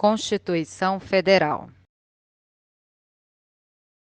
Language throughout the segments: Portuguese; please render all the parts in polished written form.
Constituição Federal.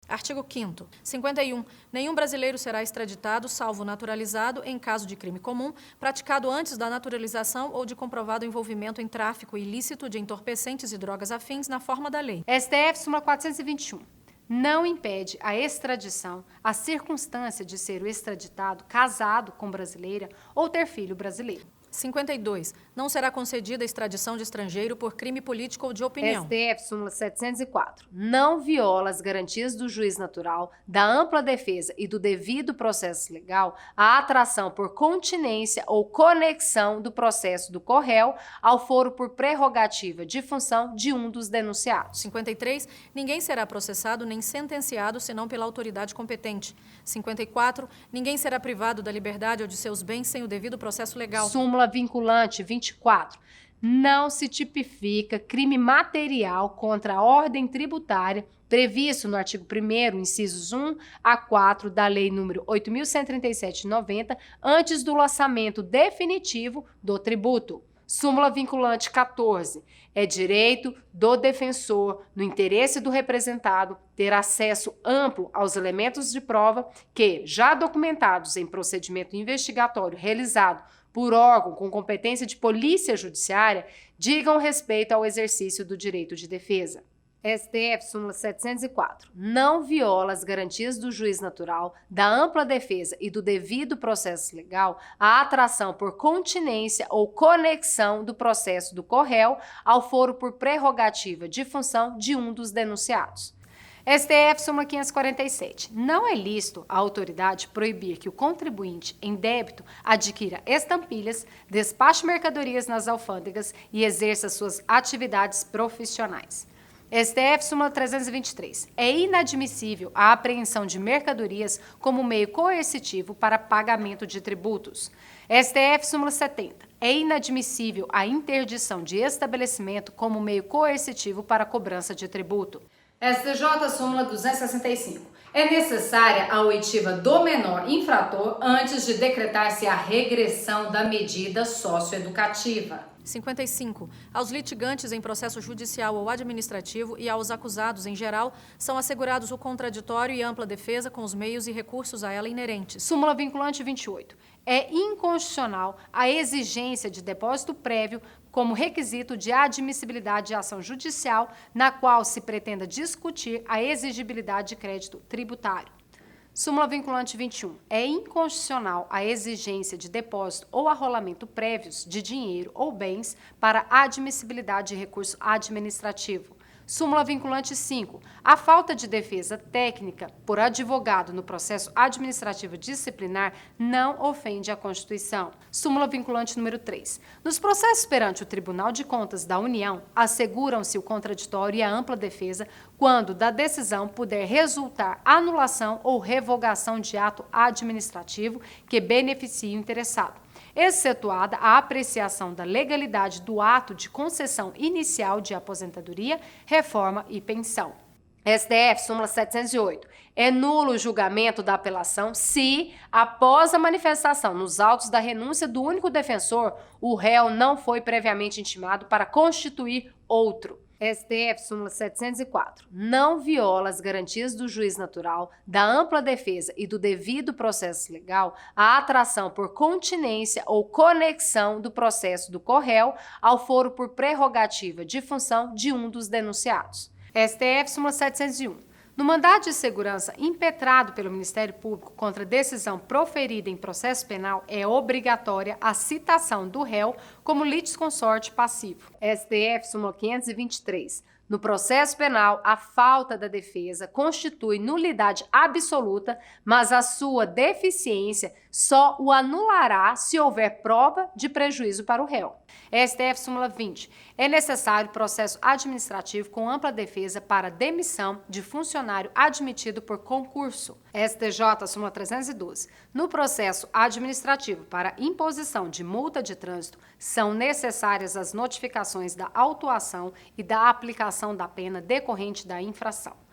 Artigo 5º. 51. Nenhum brasileiro será extraditado, salvo naturalizado, em caso de crime comum, praticado antes da naturalização ou de comprovado envolvimento em tráfico ilícito de entorpecentes e drogas afins na forma da lei. STF, súmula 421. Não impede a extradição a circunstância de ser o extraditado casado com brasileira ou ter filho brasileiro. 52. Não será concedida a extradição de estrangeiro por crime político ou de opinião. STF, súmula 704. Não viola as garantias do juiz natural, da ampla defesa e do devido processo legal a atração por continência ou conexão do processo do corréu ao foro por prerrogativa de função de um dos denunciados. 53. Ninguém será processado nem sentenciado senão pela autoridade competente. 54. Ninguém será privado da liberdade ou de seus bens sem o devido processo legal. Súmula vinculante 24. Não se tipifica crime material contra a ordem tributária previsto no artigo 1º, incisos 1 a 4 da Lei nº 8.137 de 90, antes do lançamento definitivo do tributo. Súmula vinculante 14. É direito do defensor, no interesse do representado, ter acesso amplo aos elementos de prova que, já documentados em procedimento investigatório realizado por órgão com competência de polícia judiciária, digam respeito ao exercício do direito de defesa. STF, súmula 704. Não viola as garantias do juiz natural, da ampla defesa e do devido processo legal a atração por continência ou conexão do processo do corréu ao foro por prerrogativa de função de um dos denunciados. STF, súmula 547. Não é lícito à autoridade proibir que o contribuinte em débito adquira estampilhas, despache mercadorias nas alfândegas e exerça suas atividades profissionais. STF, súmula 323. É inadmissível a apreensão de mercadorias como meio coercitivo para pagamento de tributos. STF, súmula 70. É inadmissível a interdição de estabelecimento como meio coercitivo para cobrança de tributo. STJ, súmula 265. É necessária a oitiva do menor infrator antes de decretar-se a regressão da medida socioeducativa. 55. Aos litigantes em processo judicial ou administrativo e aos acusados em geral são assegurados o contraditório e ampla defesa com os meios e recursos a ela inerentes. Súmula vinculante 28. É inconstitucional a exigência de depósito prévio como requisito de admissibilidade de ação judicial na qual se pretenda discutir a exigibilidade de crédito tributário. Súmula vinculante 21. É inconstitucional a exigência de depósito ou arrolamento prévios de dinheiro ou bens para admissibilidade de recurso administrativo. Súmula vinculante 5. A falta de defesa técnica por advogado no processo administrativo disciplinar não ofende a Constituição. Súmula vinculante número 3. Nos processos perante o Tribunal de Contas da União, asseguram-se o contraditório e a ampla defesa quando da decisão puder resultar anulação ou revogação de ato administrativo que beneficie o interessado, excetuada a apreciação da legalidade do ato de concessão inicial de aposentadoria, reforma e pensão. STF, súmula 708. É nulo o julgamento da apelação se, após a manifestação nos autos da renúncia do único defensor, o réu não foi previamente intimado para constituir outro. STF, súmula 704. Não viola as garantias do juiz natural, da ampla defesa e do devido processo legal a atração por continência ou conexão do processo do corréu ao foro por prerrogativa de função de um dos denunciados. STF, súmula 701. No mandado de segurança impetrado pelo Ministério Público contra decisão proferida em processo penal, é obrigatória a citação do réu como litisconsorte passivo. STF, súmula 523. No processo penal, a falta da defesa constitui nulidade absoluta, mas a sua deficiência só o anulará se houver prova de prejuízo para o réu. STF, súmula 20. É necessário processo administrativo com ampla defesa para demissão de funcionário admitido por concurso. STJ, súmula 312. No processo administrativo para imposição de multa de trânsito, são necessárias as notificações da autuação e da aplicação da pena decorrente da infração.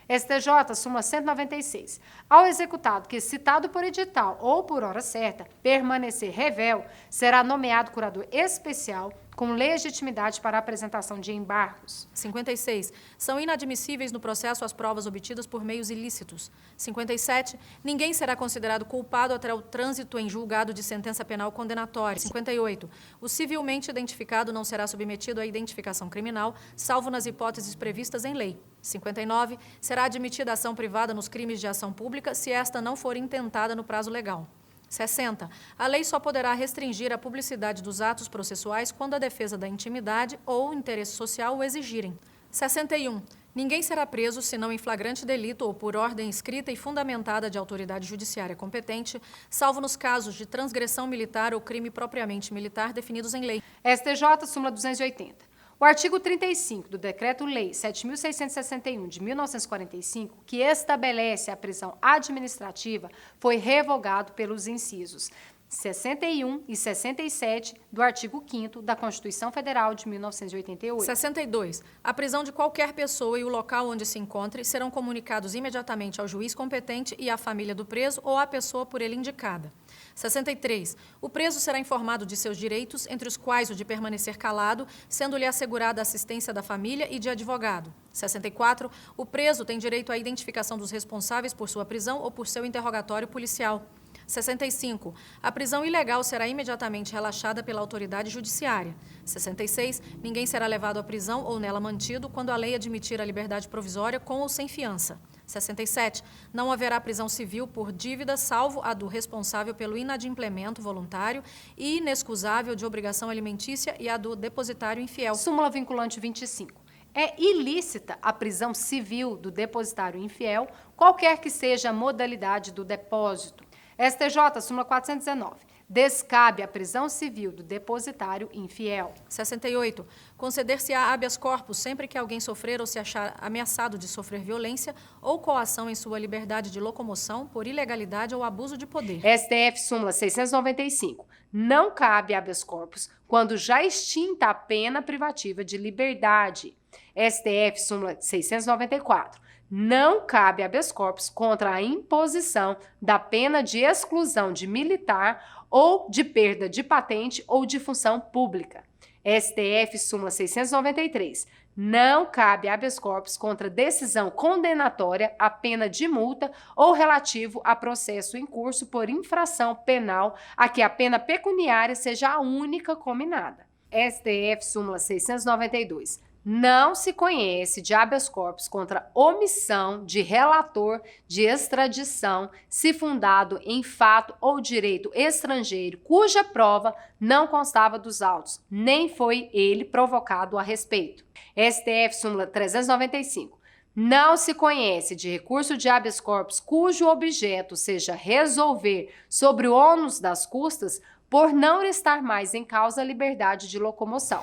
STJ, súmula 196. Ao executado que, citado por edital ou por hora certa, permanecer revel, será nomeado curador especial com legitimidade para a apresentação de embargos. 56. São inadmissíveis no processo as provas obtidas por meios ilícitos. 57. Ninguém será considerado culpado até o trânsito em julgado de sentença penal condenatória. 58. O civilmente identificado não será submetido à identificação criminal, salvo nas hipóteses previstas em lei. 59. Será admitida ação privada nos crimes de ação pública se esta não for intentada no prazo legal. 60. A lei só poderá restringir a publicidade dos atos processuais quando a defesa da intimidade ou interesse social o exigirem. 61. Ninguém será preso senão em flagrante delito ou por ordem escrita e fundamentada de autoridade judiciária competente, salvo nos casos de transgressão militar ou crime propriamente militar definidos em lei. STJ, súmula 280. O artigo 35 do Decreto-Lei 7.661, de 1945, que estabelece a prisão administrativa, foi revogado pelos incisos 61 e 67 do artigo 5º da Constituição Federal de 1988. 62. A prisão de qualquer pessoa e o local onde se encontre serão comunicados imediatamente ao juiz competente e à família do preso ou à pessoa por ele indicada. 63. O preso será informado de seus direitos, entre os quais o de permanecer calado, sendo-lhe assegurada a assistência da família e de advogado. 64. O preso tem direito à identificação dos responsáveis por sua prisão ou por seu interrogatório policial. 65. A prisão ilegal será imediatamente relaxada pela autoridade judiciária. 66. Ninguém será levado à prisão ou nela mantido quando a lei admitir a liberdade provisória com ou sem fiança. 67. Não haverá prisão civil por dívida, salvo a do responsável pelo inadimplemento voluntário e inexcusável de obrigação alimentícia e a do depositário infiel. Súmula vinculante 25. É ilícita a prisão civil do depositário infiel, qualquer que seja a modalidade do depósito. STJ, súmula 419. Descabe a prisão civil do depositário infiel. 68. Conceder-se-á habeas corpus sempre que alguém sofrer ou se achar ameaçado de sofrer violência ou coação em sua liberdade de locomoção por ilegalidade ou abuso de poder. STF, súmula 695. Não cabe habeas corpus quando já extinta a pena privativa de liberdade. STF, súmula 694. Não cabe habeas corpus contra a imposição da pena de exclusão de militar ou de perda de patente ou de função pública. STF, súmula 693. Não cabe habeas corpus contra decisão condenatória a pena de multa ou relativo a processo em curso por infração penal a que a pena pecuniária seja a única cominada. STF, súmula 692. Não se conhece de habeas corpus contra omissão de relator de extradição, se fundado em fato ou direito estrangeiro, cuja prova não constava dos autos, nem foi ele provocado a respeito. STF, súmula 395. Não se conhece de recurso de habeas corpus cujo objeto seja resolver sobre o ônus das custas por não estar mais em causa a liberdade de locomoção.